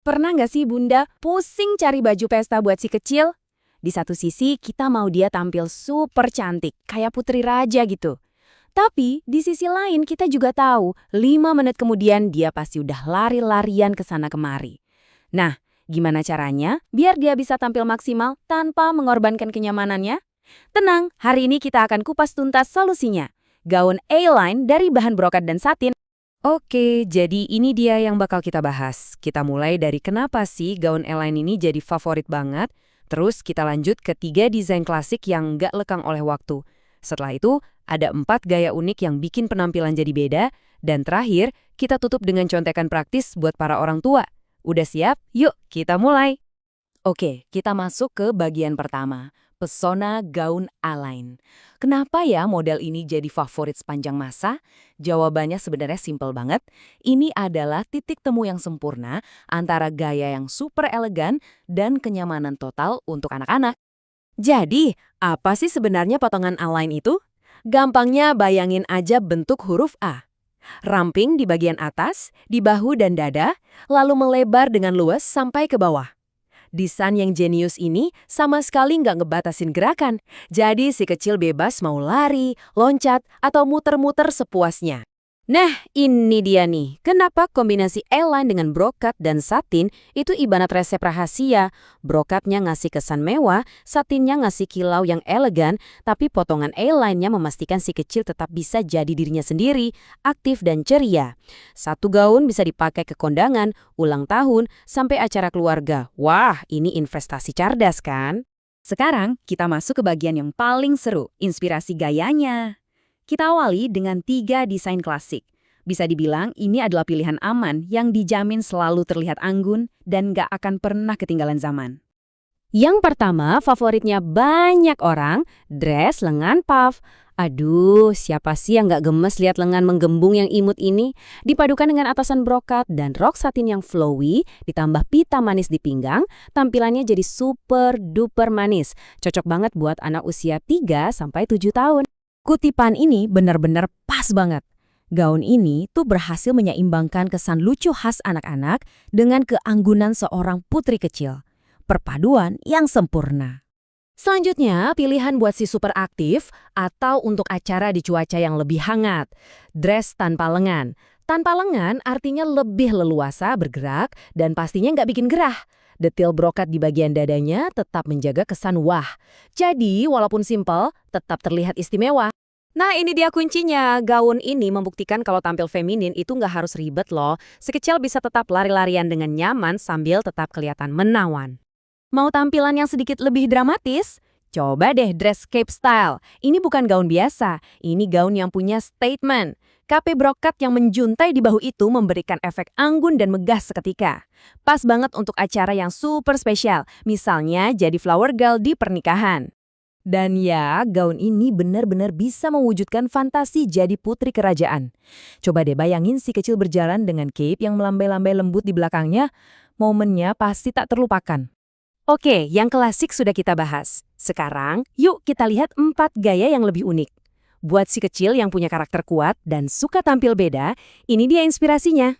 Pernah nggak sih Bunda pusing cari baju pesta buat si kecil? Di satu sisi kita mau dia tampil super cantik, kayak putri raja gitu. Tapi di sisi lain kita juga tahu 5 menit kemudian dia pasti udah lari-larian ke sana kemari. Nah, gimana caranya biar dia bisa tampil maksimal tanpa mengorbankan kenyamanannya? Tenang, hari ini kita akan kupas tuntas solusinya. Gaun A-line dari bahan brokat dan satin. Oke, jadi ini dia yang bakal kita bahas. Kita mulai dari kenapa sih gaun A-line ini jadi favorit banget, terus kita lanjut ke 3 desain klasik yang nggak lekang oleh waktu. Setelah itu, ada 4 gaya unik yang bikin penampilan jadi beda, dan terakhir, kita tutup dengan contekan praktis buat para orang tua. Udah siap? Yuk, kita mulai! Oke, kita masuk ke bagian pertama, pesona gaun A-line. Kenapa ya model ini jadi favorit sepanjang masa? Jawabannya sebenarnya simpel banget. Ini adalah titik temu yang sempurna antara gaya yang super elegan dan kenyamanan total untuk anak-anak. Jadi, apa sih sebenarnya potongan A-line itu? Gampangnya bayangin aja bentuk huruf A. Ramping di bagian atas, di bahu dan dada, lalu melebar dengan luas sampai ke bawah. Desain yang jenius ini sama sekali nggak ngebatasin gerakan, jadi si kecil bebas mau lari, loncat, atau muter-muter sepuasnya. Nah, ini dia nih, kenapa kombinasi A-line dengan brokat dan satin itu ibarat resep rahasia. Brokatnya ngasih kesan mewah, satinnya ngasih kilau yang elegan, tapi potongan A-line-nya memastikan si kecil tetap bisa jadi dirinya sendiri, aktif dan ceria. Satu gaun bisa dipakai ke kondangan, ulang tahun, sampai acara keluarga. Wah, ini investasi cerdas kan? Sekarang kita masuk ke bagian yang paling seru, inspirasi gayanya. Kita awali dengan 3 desain klasik. Bisa dibilang ini adalah pilihan aman yang dijamin selalu terlihat anggun dan nggak akan pernah ketinggalan zaman. Yang pertama, favoritnya banyak orang, dress lengan puff. Aduh, siapa sih yang nggak gemes lihat lengan menggembung yang imut ini? Dipadukan dengan atasan brokat dan rok satin yang flowy, ditambah pita manis di pinggang, tampilannya jadi super duper manis. Cocok banget buat anak usia 3-7 tahun. Kutipan ini benar-benar pas banget. Gaun ini tuh berhasil menyeimbangkan kesan lucu khas anak-anak dengan keanggunan seorang putri kecil. Perpaduan yang sempurna. Selanjutnya, pilihan buat si super aktif atau untuk acara di cuaca yang lebih hangat. Dress tanpa lengan. Tanpa lengan artinya lebih leluasa bergerak dan pastinya nggak bikin gerah. Detail brokat di bagian dadanya tetap menjaga kesan wah. Jadi, walaupun simpel, tetap terlihat istimewa. Nah, ini dia kuncinya. Gaun ini membuktikan kalau tampil feminin itu nggak harus ribet loh. Si kecil bisa tetap lari-larian dengan nyaman sambil tetap kelihatan menawan. Mau tampilan yang sedikit lebih dramatis? Coba deh dress cape style. Ini bukan gaun biasa, ini gaun yang punya statement. Kape brokat yang menjuntai di bahu itu memberikan efek anggun dan megah seketika. Pas banget untuk acara yang super spesial, misalnya jadi flower girl di pernikahan. Dan ya, gaun ini benar-benar bisa mewujudkan fantasi jadi putri kerajaan. Coba deh bayangin si kecil berjalan dengan cape yang melambai-lambai lembut di belakangnya, momennya pasti tak terlupakan. Oke, yang klasik sudah kita bahas. Sekarang, yuk kita lihat 4 gaya yang lebih unik. Buat si kecil yang punya karakter kuat dan suka tampil beda, ini dia inspirasinya.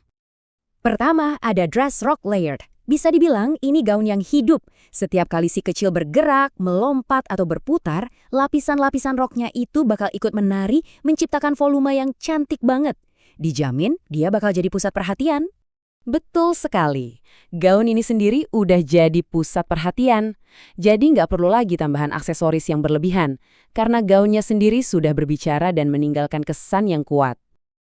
Pertama, ada dress rock layered. Bisa dibilang ini gaun yang hidup. Setiap kali si kecil bergerak, melompat, atau berputar, lapisan-lapisan roknya itu bakal ikut menari, menciptakan volume yang cantik banget. Dijamin dia bakal jadi pusat perhatian. Betul sekali. Gaun ini sendiri udah jadi pusat perhatian. Jadi nggak perlu lagi tambahan aksesoris yang berlebihan, karena gaunnya sendiri sudah berbicara dan meninggalkan kesan yang kuat.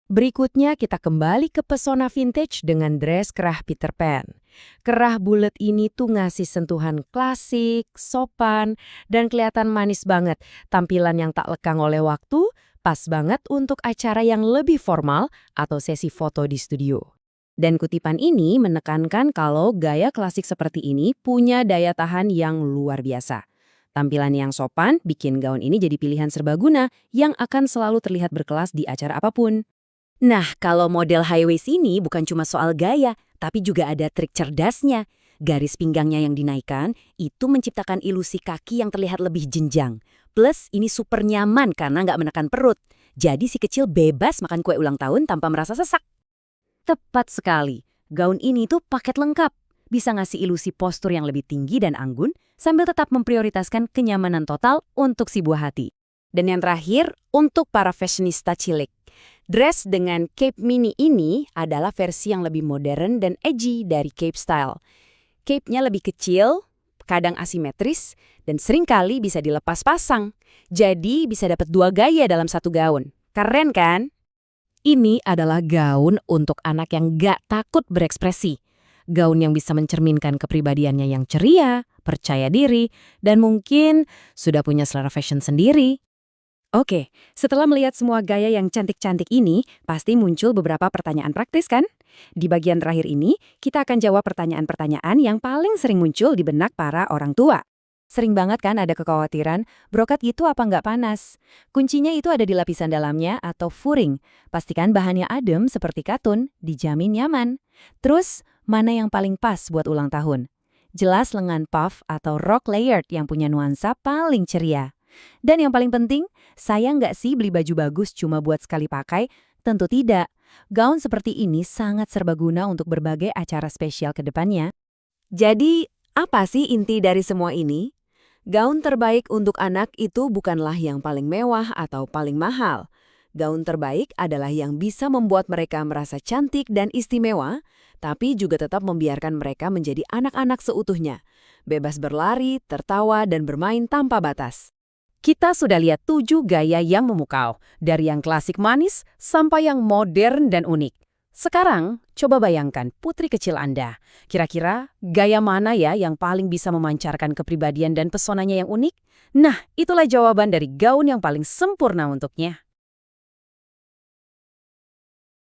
Berikutnya kita kembali ke pesona vintage dengan dress kerah Peter Pan. Kerah bulat ini tuh ngasih sentuhan klasik, sopan, dan kelihatan manis banget. Tampilan yang tak lekang oleh waktu, pas banget untuk acara yang lebih formal atau sesi foto di studio. Dan kutipan ini menekankan kalau gaya klasik seperti ini punya daya tahan yang luar biasa. Tampilan yang sopan bikin gaun ini jadi pilihan serbaguna yang akan selalu terlihat berkelas di acara apapun. Nah, kalau model high waist ini bukan cuma soal gaya, tapi juga ada trik cerdasnya. Garis pinggangnya yang dinaikkan itu menciptakan ilusi kaki yang terlihat lebih jenjang. Plus, ini super nyaman karena nggak menekan perut. Jadi si kecil bebas makan kue ulang tahun tanpa merasa sesak. Tepat sekali. Gaun ini tuh paket lengkap. bisa ngasih ilusi postur yang lebih tinggi dan anggun, sambil tetap memprioritaskan kenyamanan total untuk si buah hati. Dan yang terakhir, untuk para fashionista cilik. Dress dengan cape mini ini adalah versi yang lebih modern dan edgy dari cape style. Cape-nya lebih kecil, kadang asimetris, dan seringkali bisa dilepas pasang. Jadi bisa dapat 2 gaya dalam satu gaun. Keren kan? Ini adalah gaun untuk anak yang gak takut berekspresi. Gaun yang bisa mencerminkan kepribadiannya yang ceria, percaya diri, dan mungkin sudah punya selera fashion sendiri. Oke, setelah melihat semua gaya yang cantik-cantik ini, pasti muncul beberapa pertanyaan praktis kan? Di bagian terakhir ini, kita akan jawab pertanyaan-pertanyaan yang paling sering muncul di benak para orang tua. Sering banget kan ada kekhawatiran, brokat gitu apa nggak panas? Kuncinya itu ada di lapisan dalamnya atau furing. Pastikan bahannya adem seperti katun, dijamin nyaman. Terus, mana yang paling pas buat ulang tahun? Jelas lengan puff atau rok layered yang punya nuansa paling ceria. Dan yang paling penting, sayang nggak sih beli baju bagus cuma buat sekali pakai? Tentu tidak. Gaun seperti ini sangat serbaguna untuk berbagai acara spesial ke depannya. Jadi, apa sih inti dari semua ini? Gaun terbaik untuk anak itu bukanlah yang paling mewah atau paling mahal. Gaun terbaik adalah yang bisa membuat mereka merasa cantik dan istimewa, tapi juga tetap membiarkan mereka menjadi anak-anak seutuhnya. Bebas berlari, tertawa, dan bermain tanpa batas. Kita sudah lihat 7 gaya yang memukau, dari yang klasik manis sampai yang modern dan unik. Sekarang, coba bayangkan putri kecil Anda. Kira-kira gaya mana ya yang paling bisa memancarkan kepribadian dan pesonanya yang unik? Nah, itulah jawaban dari gaun yang paling sempurna untuknya.